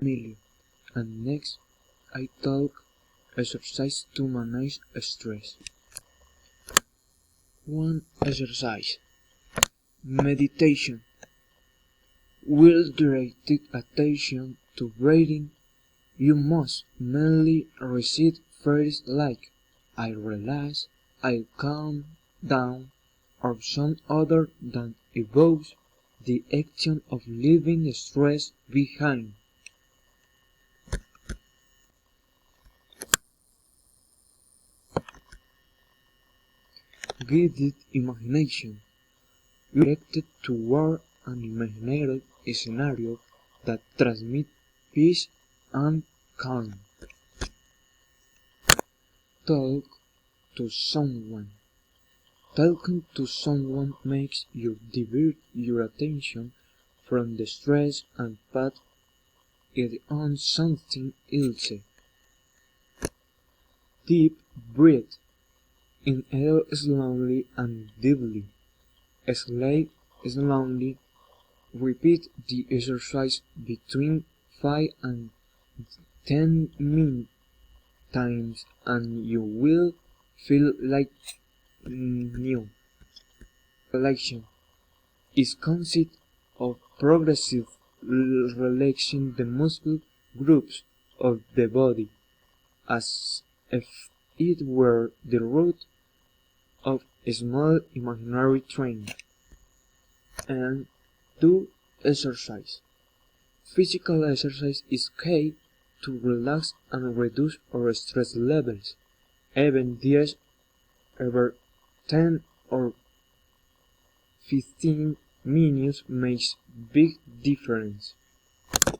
Emilio, and next I talk exercise to manage stress. 1 exercise. Meditation. With directed attention to breathing, you must mainly recite phrases like I relax, I calm down, or some other that evokes the action of leaving stress behind. Guided imagination. You are directed toward an imaginary scenario that transmits peace and calm. Talk to someone. Talking to someone makes you divert your attention from the stress and put it on something else. Deep breath. Inhale slowly and deeply. Exhale slowly. Repeat the exercise between 5 and 10 times and you will feel like new. Relaxation is concept of progressive relaxing the muscle groups of the body as if it were the root of a small imaginary train. And 2. Exercise. Physical exercise is key to relax and reduce our stress levels. Even just over 10 or 15 minutes makes big difference.